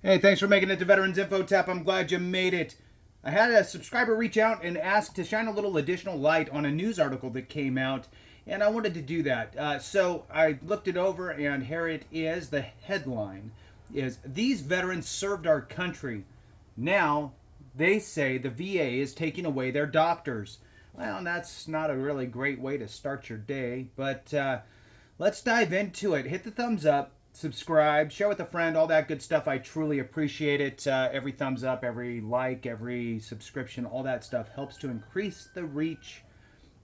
Hey, thanks for making it to Veterans Info Tap. I'm glad you made it. I had a subscriber reach out and ask to shine a little additional light on a news article that came out, and I wanted to do that. So I looked it over, and here it is. The headline is These veterans served our country. Now they say the VA is taking away their doctors. Well, that's not a really great way to start your day, but let's dive into it. Hit the thumbs up, subscribe, share with a friend, all that good stuff. I truly appreciate it. Every thumbs up, every like, every subscription, all that stuff helps to increase the reach,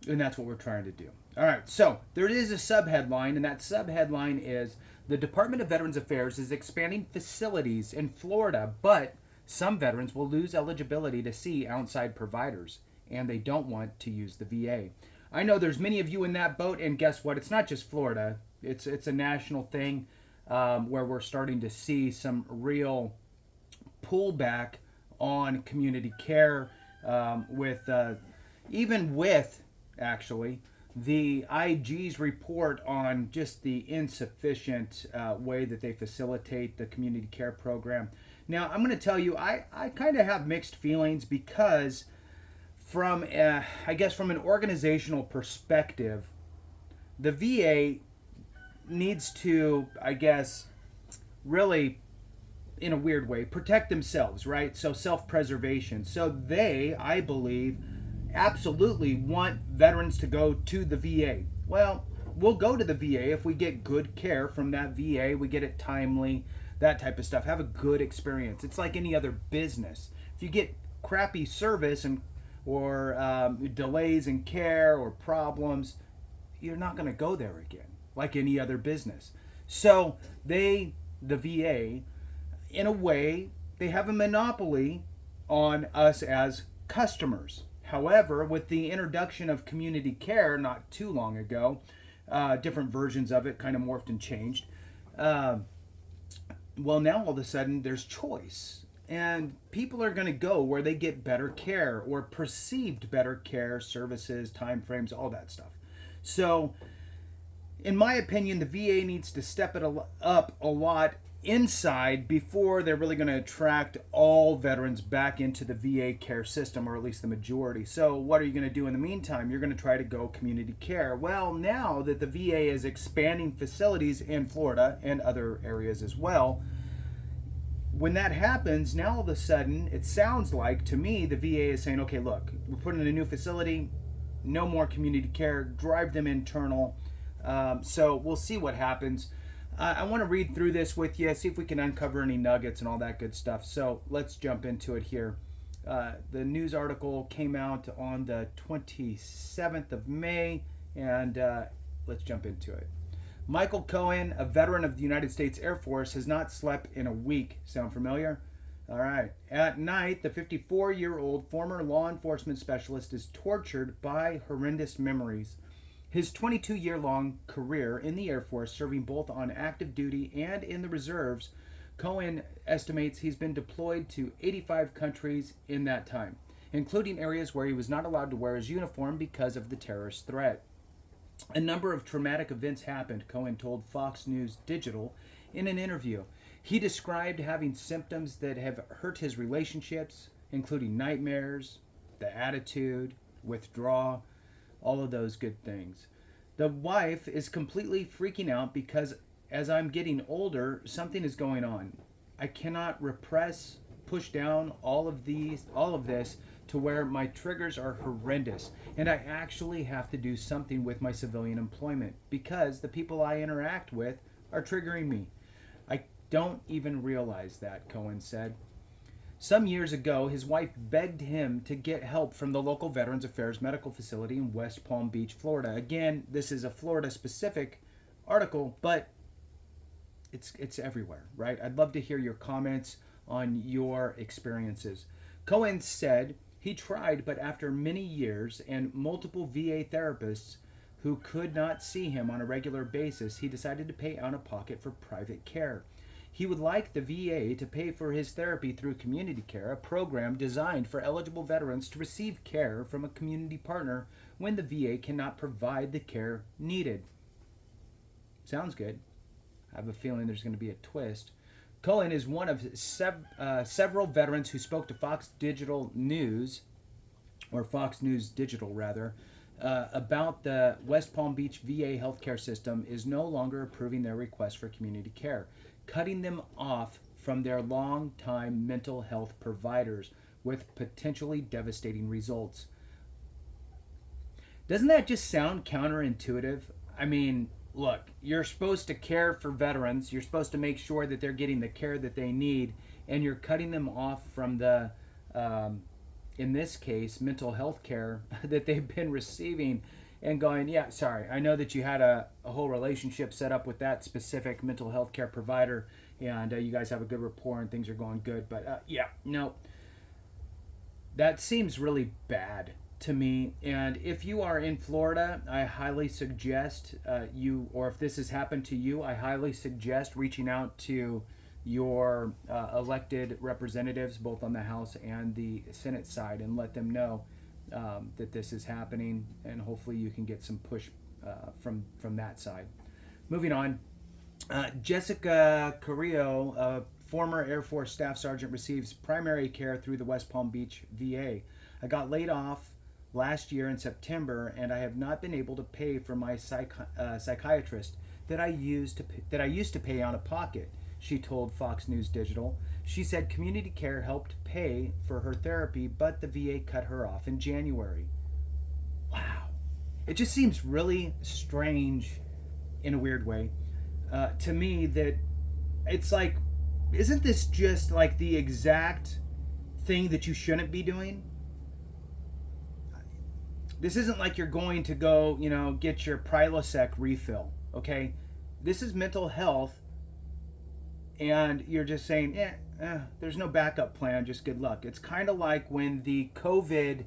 and that's what we're trying to do. All right, so there is a subheadline, and that subheadline is the Department of Veterans Affairs is expanding facilities in Florida, but some veterans will lose eligibility to see outside providers, and they don't want to use the VA. I know there's many of you in that boat, and guess what? It's not just Florida. It's a national thing where we're starting to see some real pullback on community care with even with actually the IG's report on just the insufficient way that they facilitate the community care program. Now, I'm going to tell you, I kind of have mixed feelings because from I guess from an organizational perspective, the VA needs to, I guess, really, in a weird way, protect themselves, right? So self-preservation. So they, I believe, absolutely want veterans to go to the VA. Well, we'll go to the VA if we get good care from that VA, we get it timely, that type of stuff. Have a good experience. It's like any other business. If you get crappy service and or delays in care or problems, you're not going to go there again, like any other business. So the VA, in a way, they have a monopoly on us as customers. However, with the introduction of community care not too long ago, different versions of it kind of morphed and changed. Uh, well, now all of a sudden there's choice. And people are going to go where they get better care or perceived better care, services, time frames, all that stuff. So, in my opinion, the VA needs to step it up a lot inside before they're really going to attract all veterans back into the VA care system, or at least the majority. So, what are you going to do in the meantime? You're going to try to go community care. Well, now that the VA is expanding facilities in Florida and other areas as well, when that happens, now all of a sudden, it sounds like to me the VA is saying, okay, look, we're putting in a new facility, no more community care, drive them internal. So we'll see what happens. I want to read through this with you, see if we can uncover any nuggets and all that good stuff. So let's jump into it here. The news article came out on the 27th of May, and let's jump into it. Michael Cohen, a veteran of the United States Air Force, has not slept in a week. Sound familiar? All right. At night, the 54-year-old former law enforcement specialist is tortured by horrendous memories. His 22-year-long career in the Air Force, serving both on active duty and in the reserves, Cohen estimates he's been deployed to 85 countries in that time, including areas where he was not allowed to wear his uniform because of the terrorist threat. A number of traumatic events happened, Cohen told Fox News Digital in an interview. He described having symptoms that have hurt his relationships, including nightmares, the attitude, withdrawal, all of those good things. The wife is completely freaking out because as I'm getting older, something is going on. I cannot repress, push down all of this to where my triggers are horrendous, and I actually have to do something with my civilian employment because the people I interact with are triggering me. I don't even realize that, Cohen said. Some years ago, his wife begged him to get help from the local Veterans Affairs medical facility in West Palm Beach, Florida. Again, this is a Florida specific article, but it's everywhere, right? I'd love to hear your comments on your experiences. Cohen said he tried, but after many years and multiple VA therapists who could not see him on a regular basis, he decided to pay out of pocket for private care. He would like the VA to pay for his therapy through Community Care, a program designed for eligible veterans to receive care from a community partner when the VA cannot provide the care needed. Sounds good. I have a feeling there's going to be a twist. Cohen is one of several veterans who spoke to Fox News Digital rather, about the West Palm Beach VA healthcare system is no longer approving their request for community care, cutting them off from their long-time mental health providers with potentially devastating results. Doesn't that just sound counterintuitive? I mean, look, you're supposed to care for veterans. You're supposed to make sure that they're getting the care that they need, and you're cutting them off from the, in this case, mental health care that they've been receiving and going, yeah, sorry, I know that you had a whole relationship set up with that specific mental health care provider, and you guys have a good rapport and things are going good, but yeah, no. That seems really bad to me. And if you are in Florida, I highly suggest or if this has happened to you, I highly suggest reaching out to your elected representatives, both on the House and the Senate side, and let them know that this is happening, and hopefully you can get some push from that side. Moving on, Jessica Carrillo, a former Air Force Staff Sergeant, receives primary care through the West Palm Beach VA. I got laid off last year in September, and I have not been able to pay for my psychiatrist that I used to pay out of pocket, she told Fox News Digital. She said community care helped pay for her therapy, but the VA cut her off in January. Wow. It just seems really strange in a weird way to me that it's like, isn't this just like the exact thing that you shouldn't be doing? This isn't like you're going to go, get your Prilosec refill, okay? This is mental health, and you're just saying, there's no backup plan, just good luck. It's kind of like when the COVID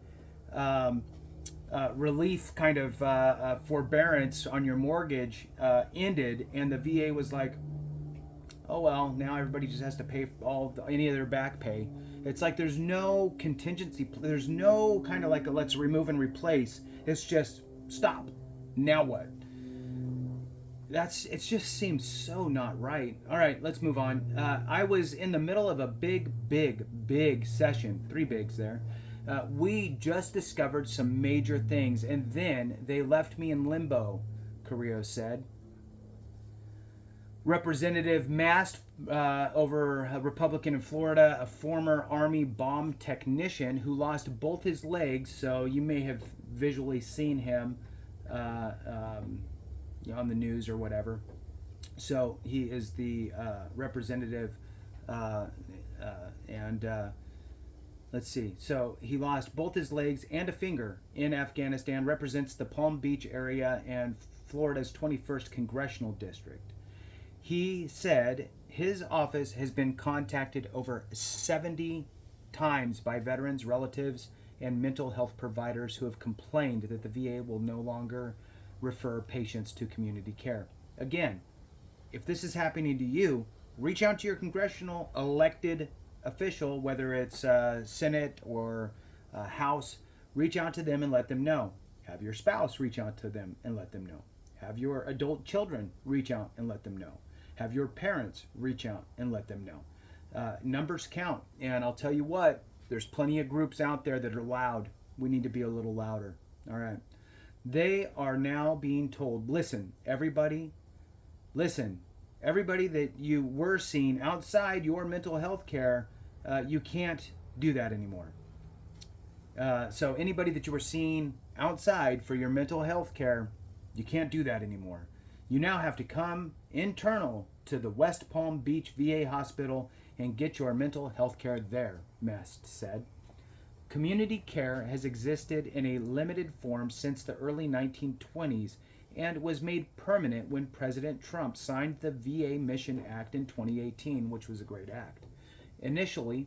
relief kind of forbearance on your mortgage ended, and the VA was like, oh well, now everybody just has to pay any of their back pay. It's like there's no contingency, there's no kind of like a let's remove and replace. It's just stop. Now what? It just seems so not right. All right, let's move on. I was in the middle of a big session, 3 bigs there. We just discovered some major things, and then they left me in limbo, Carrillo said. Representative Mast, over a Republican in Florida, a former Army bomb technician who lost both his legs, so you may have visually seen him on the news or whatever. So he is the representative, and let's see. So he lost both his legs and a finger in Afghanistan, represents the Palm Beach area and Florida's 21st Congressional District. He said his office has been contacted over 70 times by veterans, relatives, and mental health providers who have complained that the VA will no longer refer patients to community care. Again, if this is happening to you, reach out to your congressional elected official, whether it's Senate or House. Reach out to them and let them know. Have your spouse reach out to them and let them know. Have your adult children reach out and let them know. Have your parents reach out and let them know. Numbers count, and I'll tell you what, there's plenty of groups out there that are loud. We need to be a little louder. All right. They are now being told, listen, everybody that you were seeing outside your mental health care, you can't do that anymore. So anybody that you were seeing outside for your mental health care, you can't do that anymore. You now have to come internal to the West Palm Beach VA hospital and get your mental health care there, Mast said. Community care has existed in a limited form since the early 1920s and was made permanent when President Trump signed the VA Mission Act in 2018, which was a great act. Initially,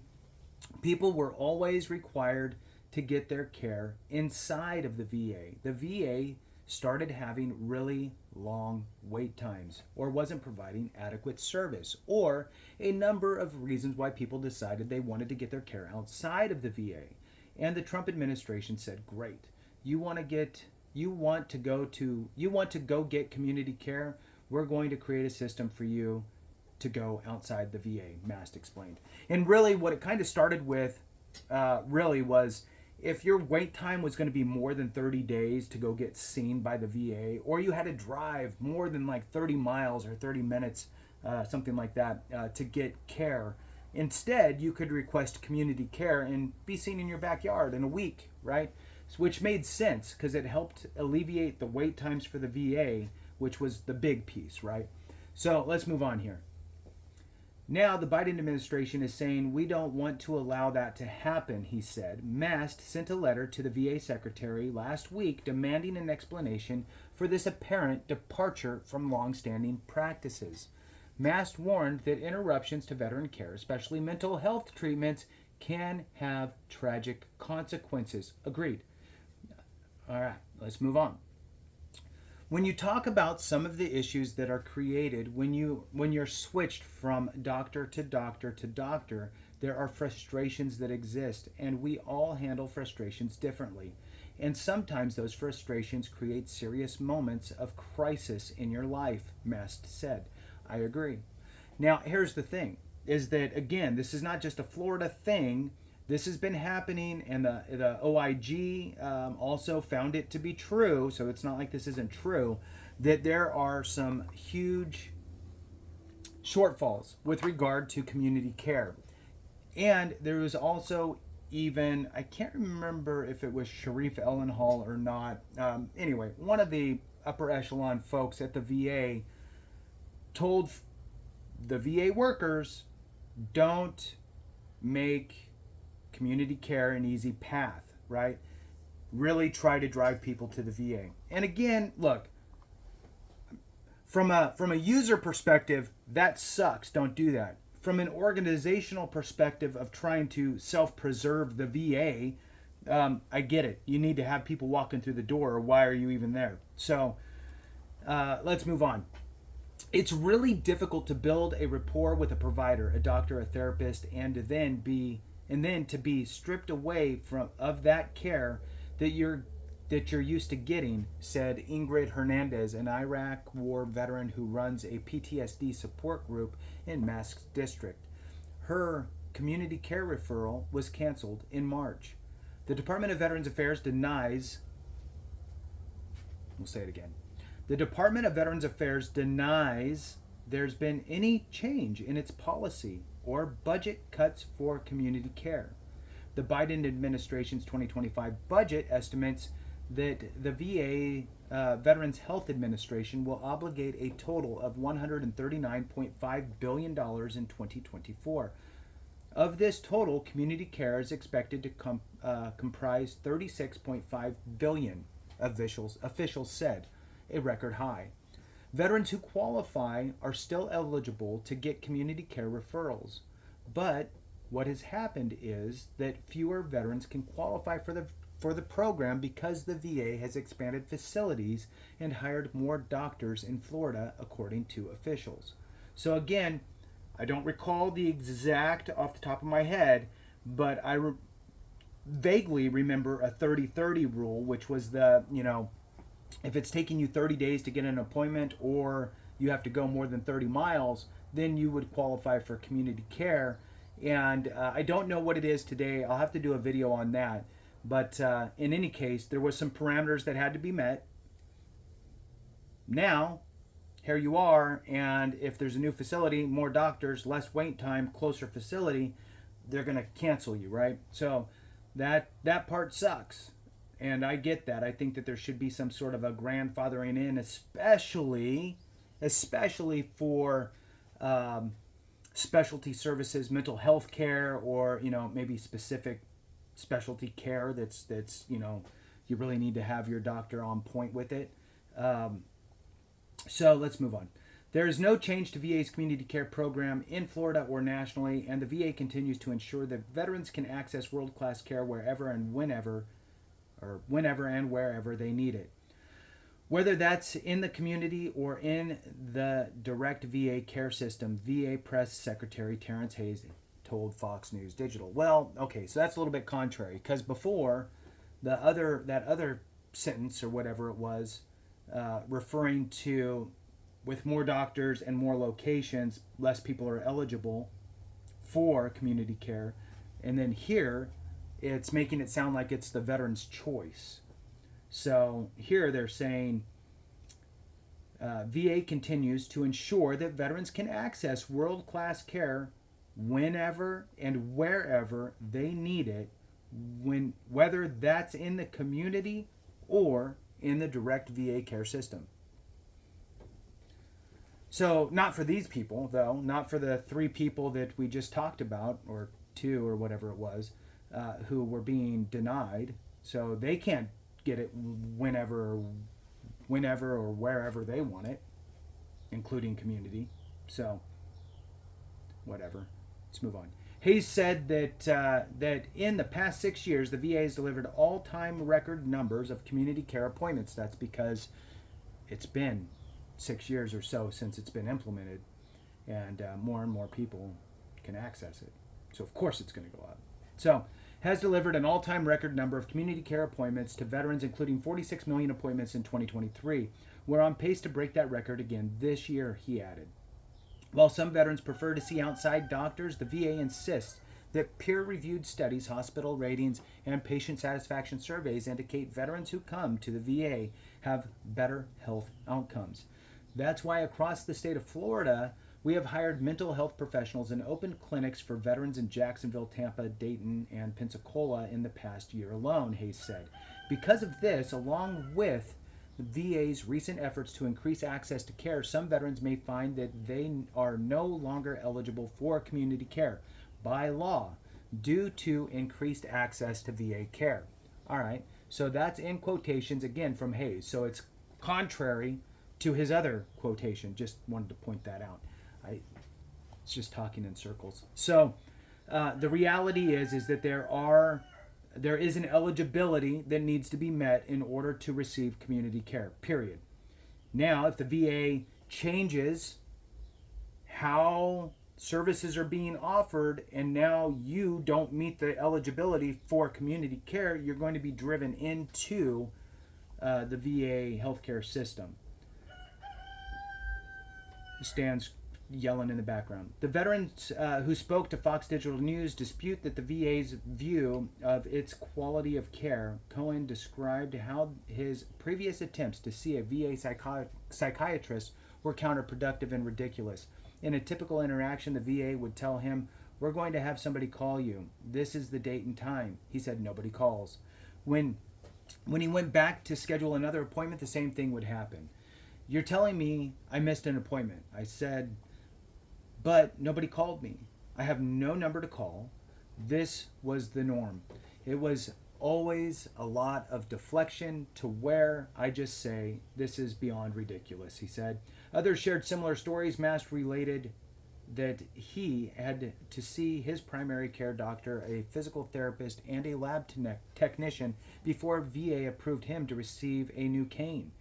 people were always required to get their care inside of the VA. The VA started having really long wait times, or wasn't providing adequate service, or a number of reasons why people decided they wanted to get their care outside of the VA. And the Trump administration said, great, you want to go get community care, we're going to create a system for you to go outside the VA, Mast explained. And really what it kind of started with really was if your wait time was going to be more than 30 days to go get seen by the VA, or you had to drive more than like 30 miles or 30 minutes, something like that, to get care, instead you could request community care and be seen in your backyard in a week, right? Which made sense because it helped alleviate the wait times for the VA, which was the big piece, right? So let's move on here. Now the Biden administration is saying we don't want to allow that to happen, he said. Mast sent a letter to the VA secretary last week demanding an explanation for this apparent departure from long-standing practices. Mast warned that interruptions to veteran care, especially mental health treatments, can have tragic consequences. Agreed. All right, let's move on. When you talk about some of the issues that are created when you're switched from doctor to doctor to doctor, there are frustrations that exist, and we all handle frustrations differently. And sometimes those frustrations create serious moments of crisis in your life, Mast said. I agree. Now, here's the thing, is that, again, this is not just a Florida thing. This has been happening, and the OIG also found it to be true, so it's not like this isn't true, that there are some huge shortfalls with regard to community care. And there was also even, I can't remember if it was Sharif Ellenhall or not. Anyway, one of the upper echelon folks at the VA told the VA workers, don't make community care an easy path, right? Really try to drive people to the VA. And again, look, from a user perspective, that sucks. Don't do that. From an organizational perspective of trying to self-preserve the VA, I get it. You need to have people walking through the door, or why are you even there? So let's move on. It's really difficult to build a rapport with a provider, a doctor, a therapist, and then to be stripped away of that care that you're used to getting, said Ingrid Hernandez, an Iraq war veteran who runs a PTSD support group in Mast's district. Her community care referral was canceled in March. The Department of Veterans Affairs denies, we'll say it again, the Department of Veterans Affairs denies there's been any change in its policy or budget cuts for community care. The Biden administration's 2025 budget estimates that the VA Veterans Health Administration will obligate a total of $139.5 billion in 2024. Of this total, community care is expected to comprise $36.5 billion, officials said, a record high. Veterans who qualify are still eligible to get community care referrals, but what has happened is that fewer veterans can qualify for the program because the VA has expanded facilities and hired more doctors in Florida, according to officials. So again, I don't recall the exact off the top of my head, but I vaguely remember a 30-30 rule, which was if it's taking you 30 days to get an appointment or you have to go more than 30 miles, then you would qualify for community care. And I don't know what it is today. I'll have to do a video on that. But in any case, there was some parameters that had to be met. Now, here you are, and if there's a new facility, more doctors, less wait time, closer facility, they're going to cancel you, right? So that part sucks. And I get that. I think that there should be some sort of a grandfathering in, especially for specialty services, mental health care, or maybe specific specialty care that's you really need to have your doctor on point with it. So let's move on. There is no change to VA's community care program in Florida or nationally, and the VA continues to ensure that veterans can access world-class care wherever and whenever and wherever they need it. Whether that's in the community or in the direct VA care system, VA Press Secretary Terrence Hayes told Fox News Digital. Well, okay, so that's a little bit contrary, because before, that other sentence or whatever it was, referring to with more doctors and more locations, less people are eligible for community care. And then here, it's making it sound like it's the veteran's choice. So here they're saying VA continues to ensure that veterans can access world-class care whenever and wherever they need it, whether that's in the community or in the direct VA care system. So not for these people, though, not for the 3 people that we just talked about, or 2 or whatever it was, who were being denied. So they can't get it whenever or wherever they want it, including community. So whatever. Let's move on. Hayes said that in the past 6 years, the VA has delivered all-time record numbers of community care appointments. That's because it's been 6 years or so since it's been implemented, and more people can access it. So of course it's going to go up. So has delivered an all-time record number of community care appointments to veterans, including 46 million appointments in 2023. We're on pace to break that record again this year, he added. While some veterans prefer to see outside doctors, the VA insists that peer-reviewed studies, hospital ratings, and patient satisfaction surveys indicate veterans who come to the VA have better health outcomes. That's why across the state of Florida, we have hired mental health professionals and opened clinics for veterans in Jacksonville, Tampa, Dayton, and Pensacola in the past year alone, Hayes said. Because of this, along with the VA's recent efforts to increase access to care, some veterans may find that they are no longer eligible for community care by law due to increased access to VA care. All right, so that's in quotations again from Hayes. So it's contrary to his other quotation. Just wanted to point that out. It's just talking in circles. So the reality is that there is an eligibility that needs to be met in order to receive community care, period. Now, if the VA changes how services are being offered and now you don't meet the eligibility for community care, you're going to be driven into the VA healthcare system. Stands yelling in the background. The veterans who spoke to Fox Digital News dispute that the VA's view of its quality of care. Cohen described how his previous attempts to see a VA psychiatrist were counterproductive and ridiculous. In a typical interaction, the VA would tell him, "We're going to have somebody call you. This is the date and time." He said nobody calls. When he went back to schedule another appointment, the same thing would happen. "You're telling me I missed an appointment." I said, "But nobody called me. I have no number to call." This was the norm. It was always a lot of deflection to where I just say, "This is beyond ridiculous," he said. Others shared similar stories. Mast related that he had to see his primary care doctor, a physical therapist, and a lab technician before VA approved him to receive a new cane,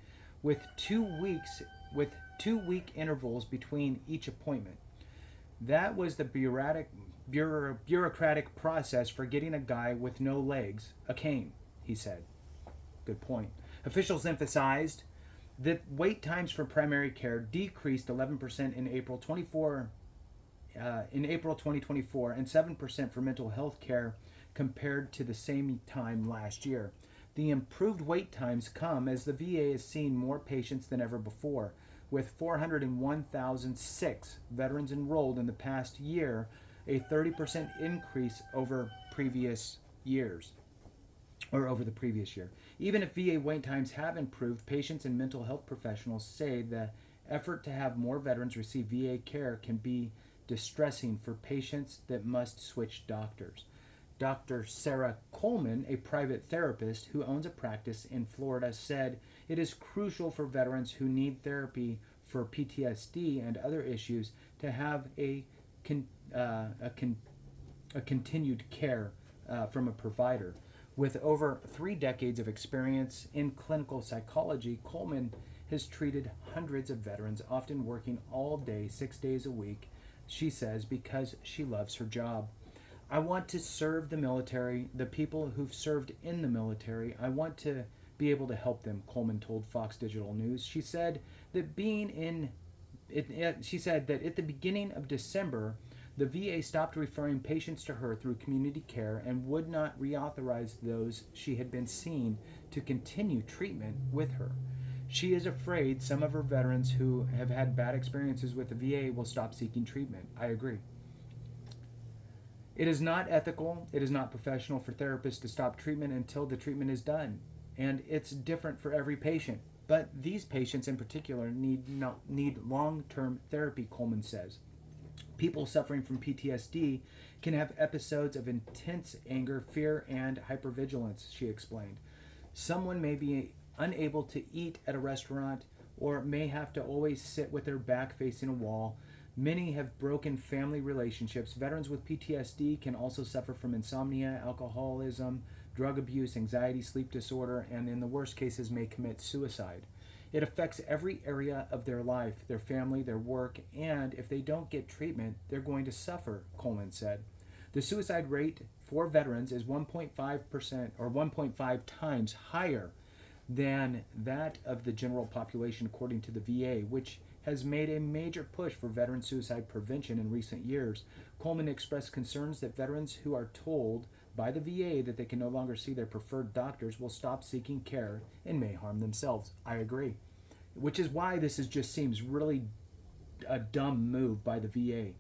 with 2-week intervals between each appointment. That was the bureaucratic process for getting a guy with no legs a cane, he said. Good point. Officials emphasized that wait times for primary care decreased 11% in April 2024 and 7% for mental health care compared to the same time last year. The improved wait times come as the VA has seen more patients than ever before, with 401,006 veterans enrolled in the past year, a 30% increase over the previous year. Even if VA wait times have improved, patients and mental health professionals say the effort to have more veterans receive VA care can be distressing for patients that must switch doctors. Dr. Sarah Coleman, a private therapist who owns a practice in Florida, said it is crucial for veterans who need therapy for PTSD and other issues to have a continued care from a provider. With over 3 decades of experience in clinical psychology, Coleman has treated hundreds of veterans, often working all day, 6 days a week, she says, because she loves her job. "I want to serve the military, the people who've served in the military. I want to be able to help them," Coleman told Fox Digital News. She said that being in She said that at the beginning of December, the VA stopped referring patients to her through community care and would not reauthorize those she had been seeing to continue treatment with her. She is afraid some of her veterans who have had bad experiences with the VA will stop seeking treatment. I agree. It is not ethical, it is not professional for therapists to stop treatment until the treatment is done. And it's different for every patient. But these patients in particular need long-term therapy, Coleman says. People suffering from PTSD can have episodes of intense anger, fear, and hypervigilance, she explained. Someone may be unable to eat at a restaurant or may have to always sit with their back facing a wall. Many have broken family relationships. Veterans with PTSD can also suffer from insomnia, alcoholism, drug abuse, anxiety, sleep disorder, and in the worst cases may commit suicide. It affects every area of their life, their family, their work, and if they don't get treatment, they're going to suffer, Coleman said. The suicide rate for veterans is 1.5% or 1.5 times higher than that of the general population, according to the VA, which has made a major push for veteran suicide prevention in recent years. Coleman expressed concerns that veterans who are told by the VA that they can no longer see their preferred doctors will stop seeking care and may harm themselves. I agree. Which is why this just seems really a dumb move by the VA,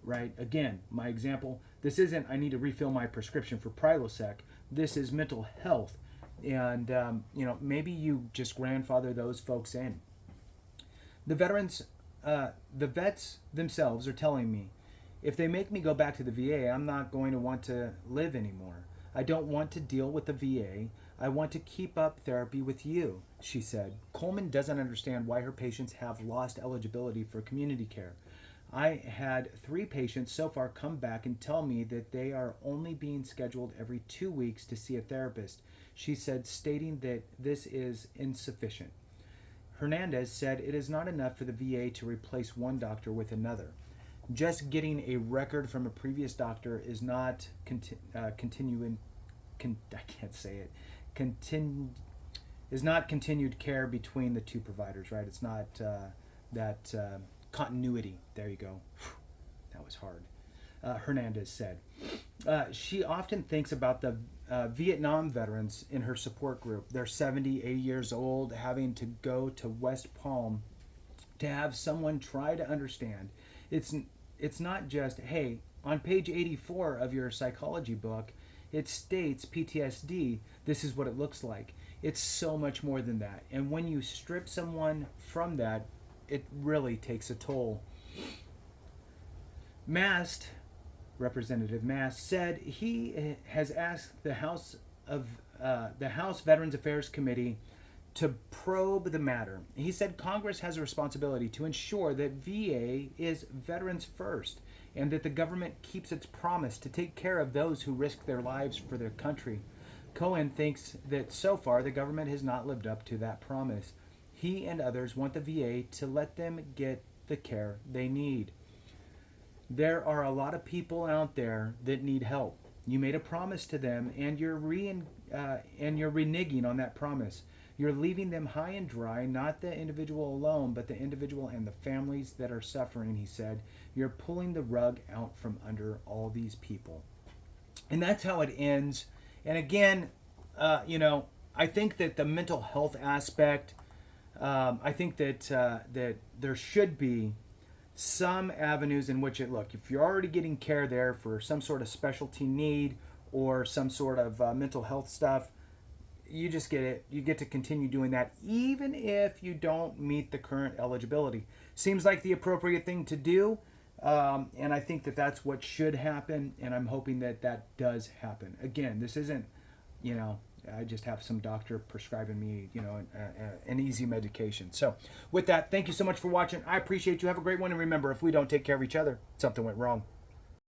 right? Again, my example, this isn't I need to refill my prescription for Prilosec. This is mental health. And, maybe you just grandfather those folks in. The vets themselves are telling me, if they make me go back to the VA, I'm not going to want to live anymore. I don't want to deal with the VA. I want to keep up therapy with you, she said. Coleman doesn't understand why her patients have lost eligibility for community care. I had 3 patients so far come back and tell me that they are only being scheduled every 2 weeks to see a therapist, she said, stating that this is insufficient. Hernandez said it is not enough for the VA to replace one doctor with another. Just getting a record from a previous doctor is not continued care between the two providers, right? It's not that continuity. There you go. That was hard. Hernandez said. She often thinks about the Vietnam veterans in her support group. They're 70, 80 years old, having to go to West Palm to have someone try to understand. It's not just, hey, on page 84 of your psychology book, it states PTSD, this is what it looks like. It's so much more than that. And when you strip someone from that, it really takes a toll. Representative Mast said he has asked the House Veterans Affairs Committee to probe the matter. He said Congress has a responsibility to ensure that VA is veterans first and that the government keeps its promise to take care of those who risk their lives for their country. Cohen thinks that so far the government has not lived up to that promise. He and others want the VA to let them get the care they need. There are a lot of people out there that need help. You made a promise to them, and you're reneging on that promise. You're leaving them high and dry, not the individual alone, but the individual and the families that are suffering, he said. You're pulling the rug out from under all these people. And that's how it ends. And again, I think that the mental health aspect, I think that there should be some avenues in which if you're already getting care there for some sort of specialty need or some sort of mental health stuff, you just get it. You get to continue doing that even if you don't meet the current eligibility. Seems like the appropriate thing to do, and I think that that's what should happen, and I'm hoping that that does happen. Again, this isn't, I just have some doctor prescribing me, an easy medication. So with that, thank you so much for watching. I appreciate you. Have a great one, and remember, if we don't take care of each other, something went wrong.